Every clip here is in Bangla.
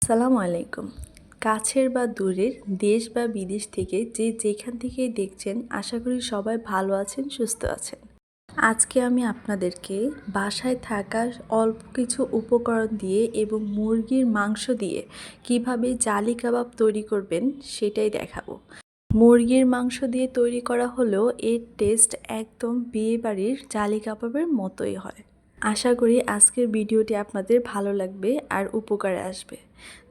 আসসালামু আলাইকুম। কাছের বা দূরের, দেশ বা বিদেশ থেকে যে যেখান থেকেই দেখছেন, আশা করি সবাই ভালো আছেন, সুস্থ আছেন। আজকে আমি আপনাদেরকে বাসায় থাকা অল্প কিছু উপকরণ দিয়ে এবং মুরগির মাংস দিয়ে কিভাবে জালি কাবাব তৈরি করবেন সেটাই দেখাবো। মুরগির মাংস দিয়ে তৈরি করা হলেও এর টেস্ট একদম বিয়েবাড়ির জালি কাবাবের মতোই হয়। আশা করি আজকের ভিডিওটি আপনাদের ভালো লাগবে আর উপকারে আসবে।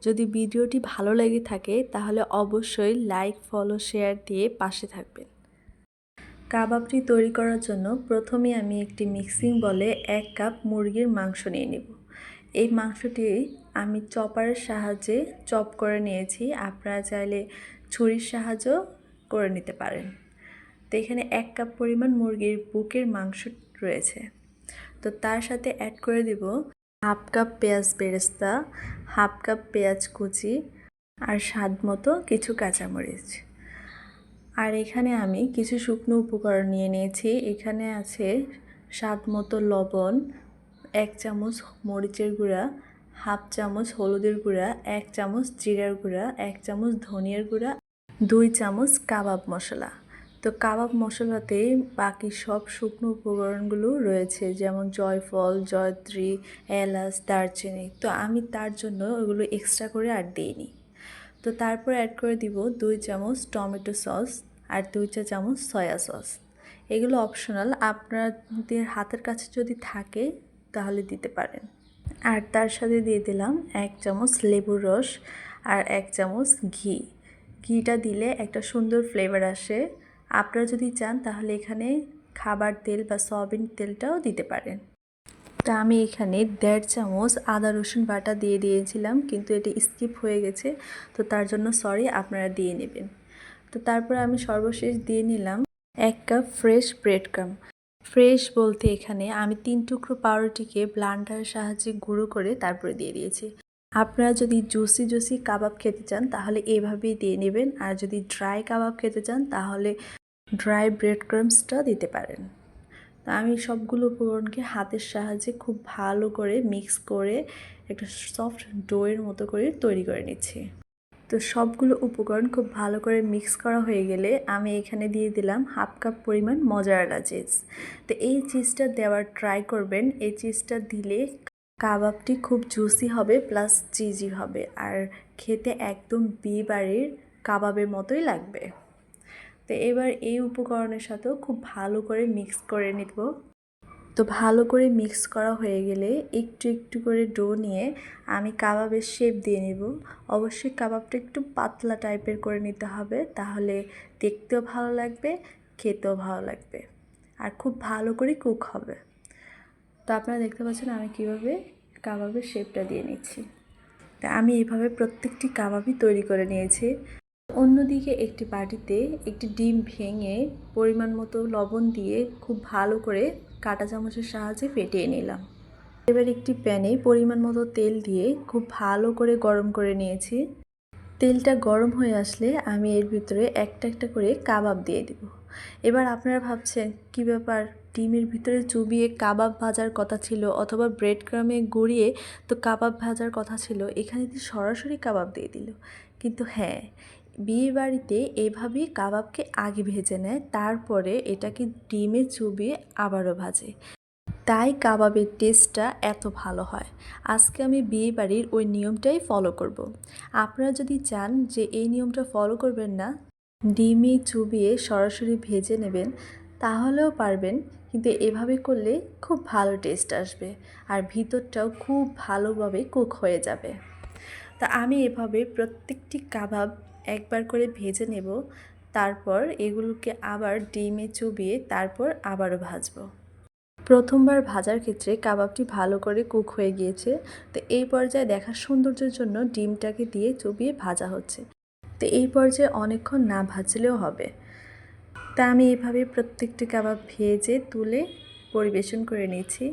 যদি ভিডিওটি ভালো লেগে থাকে তাহলে অবশ্যই লাইক, ফলো, শেয়ার দিয়ে পাশে থাকবেন। কাবাবটি তৈরি করার জন্য প্রথমে আমি একটি মিক্সিং বলে 1 কাপ মুরগির মাংস নিয়ে নেব। এই মাংসটি আমি চপারের সাহায্যে চপ করে নিয়েছি, আপনারা চাইলে ছুরির সাহায্যেও করে নিতে পারেন। তো এখানে 1 কাপ পরিমাণ মুরগির বুকের মাংস রয়েছে। তো তার সাথে অ্যাড করে দিব 1/2 কাপ পেঁয়াজ বেরেস্তা, 1/2 কাপ পেঁয়াজ কুচি আর স্বাদ মতো কিছু কাঁচামরিচ। আর এখানে আমি কিছু শুকনো উপকরণ নিয়ে নিয়েছি। এখানে আছে স্বাদ মতো লবণ, 1 চামচ মরিচের গুঁড়া, 1/2 চামচ হলুদের গুঁড়া, 1 চামচ জিরার গুঁড়া, 1 চামচ ধনিয়ার গুঁড়া, 2 চামচ কাবাব মশলা। তো কাবাব মশলাতে বাকি সব শুকনো উপকরণগুলো রয়েছে, যেমন জয়ফল, জয়ত্রী, এলাচ, দারচিনি। তো আমি তার জন্য ওগুলো এক্সট্রা করে আর দিইনি। তো তারপর অ্যাড করে দিব 2 চামচ টমেটো সস আর 2 চা চামচ সয়া সস। এগুলো অপশনাল, আপনাদের হাতের কাছে যদি থাকে তাহলে দিতে পারেন। আর তার সাথে দিয়ে দিলাম 1 চামচ লেবুর রস আর 1 চামচ ঘি। ঘিটা দিলে একটা সুন্দর ফ্লেভার আসে। আপনারা যদি চান তাহলে এখানে খাবার তেল বা সয়াবিন তেলটাও দিতে পারেন। তা আমি এখানে 1.5 চামচ আদা রসুন বাটা দিয়ে দিয়েছিলাম, কিন্তু এটি স্কিপ হয়ে গেছে, তো তার জন্য সরি, আপনারা দিয়ে নেবেন। তো তারপর আমি সর্বশেষ দিয়ে নিলাম 1 কাপ ফ্রেশ ব্রেড ক্রাম। ফ্রেশ বলতে এখানে আমি 3 টুকরো পাউরুটিকে ব্লান্ডারের সাহায্যে গুঁড়ো করে তারপরে দিয়ে দিয়েছি। আপনারা যদি জুসি কাবাব খেতে চান তাহলে এভাবেই দিয়ে নেবেন, আর যদি ড্রাই কাবাব খেতে চান তাহলে ড্রাই ব্রেড ক্রাম্বসটা দিতে পারেন। তো আমি সবগুলো উপকরণকে হাতের সাহায্যে খুব ভালো করে মিক্স করে একটা সফট ডোয়ের মতো করে তৈরি করে নিচ্ছি। তো সবগুলো উপকরণ খুব ভালো করে মিক্স করা হয়ে গেলে আমি এখানে দিয়ে দিলাম 1/2 কাপ পরিমাণ মজারেলা চিজ। তো এই চিজটা দেওয়ার ট্রাই করবেন। এই চিজটা দিলে কাবাবটি খুব জুসি হবে প্লাস চিজি হবে, আর খেতে একদম বিয়েবাড়ির কাবাবের মতোই লাগবে। তো এবার এই উপকরণের সাথেও খুব ভালো করে মিক্স করে নিব। তো ভালো করে মিক্স করা হয়ে গেলে একটু একটু করে ডো নিয়ে আমি কাবাবের শেপ দিয়ে নেব। অবশ্যই কাবাবটা একটু পাতলা টাইপের করে নিতে হবে, তাহলে দেখতেও ভালো লাগবে, খেতেও ভালো লাগবে, আর খুব ভালো করে কুক হবে। তো আপনারা দেখতে পাচ্ছেন আমি কিভাবে কাবাবের শেপটা দিয়ে নিচ্ছি। তা আমি এইভাবে প্রত্যেকটি কাবাবই তৈরি করে নিয়েছি। অন্যদিকে একটি বাটিতে একটি ডিম ভেঙে পরিমাণ মতো লবণ দিয়ে খুব ভালো করে কাঁটা চামচের সাহায্যে ফেটিয়ে নিলাম। এবার একটি প্যানে পরিমাণ মতো তেল দিয়ে খুব ভালো করে গরম করে নিয়েছি। তেলটা গরম হয়ে আসলে আমি এর ভিতরে একটা একটা করে কাবাব দিয়ে দেব। এবার আপনারা ভাবছেন কী ব্যাপার, ডিমের ভিতরে চুবিয়ে কাবাব ভাজার কথা ছিল, অথবা ব্রেড ক্রামে গড়িয়ে তো কাবাব ভাজার কথা ছিল, এখানে তো সরাসরি কাবাব দিয়ে দিল। কিন্তু হ্যাঁ, বিয়ে বাড়িতে এভাবেই কাবাবকে আগে ভেজে নেয়, তারপরে এটাকে ডিমে চুবিয়ে আবারও ভাজে, তাই কাবাবের টেস্টটা এত ভালো হয়। আজকে আমি বিয়েবাড়ির ওই নিয়মটাই ফলো করব। আপনারা যদি চান যে এই নিয়মটা ফলো করবেন না, ডিমে চুবিয়ে সরাসরি ভেজে নেবেন, তাহলেও পারবেন, কিন্তু এভাবে করলে খুব ভালো টেস্ট আসবে আর ভিতরটাও খুব ভালোভাবে কুক হয়ে যাবে। তা আমি এভাবে প্রত্যেকটি কাবাব একবার করে ভেজে নেব, তারপর এগুলোকে আবার ডিমে চুবিয়ে তারপর আবারও ভাজবো। প্রথমবার ভাজার ক্ষেত্রে কাবাবটি ভালো করে কুক হয়ে গিয়েছে। তো এই পর্যায়ে দেখার সৌন্দর্যের জন্য ডিমটাকে দিয়ে চুবিয়ে ভাজা হচ্ছে। তো এই পর্যায়ে অনেকক্ষণ না ভাজলেও হবে। তা আমি এইভাবে প্রত্যেকটি কাবাব ভেজে তুলে পরিবেশন করে নিয়েছি।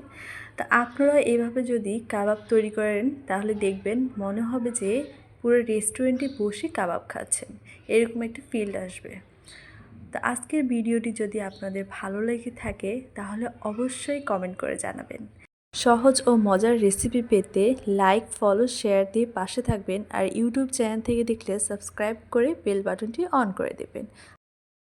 তা আপনারা এভাবে যদি কাবাব তৈরি করেন তাহলে দেখবেন মনে হবে যে পুরো রেস্টুরেন্টে বসে কাবাব খাচ্ছেন, এরকম একটা ফিল আসবে। তো আজকের ভিডিওটি যদি আপনাদের ভালো লেগে থাকে তাহলে অবশ্যই কমেন্ট করে জানাবেন। সহজ ও মজার রেসিপি পেতে লাইক, ফলো, শেয়ার দিয়ে পাশে থাকবেন আর ইউটিউব চ্যানেল থেকে দেখলে সাবস্ক্রাইব করে বেল বাটনটি অন করে দেবেন।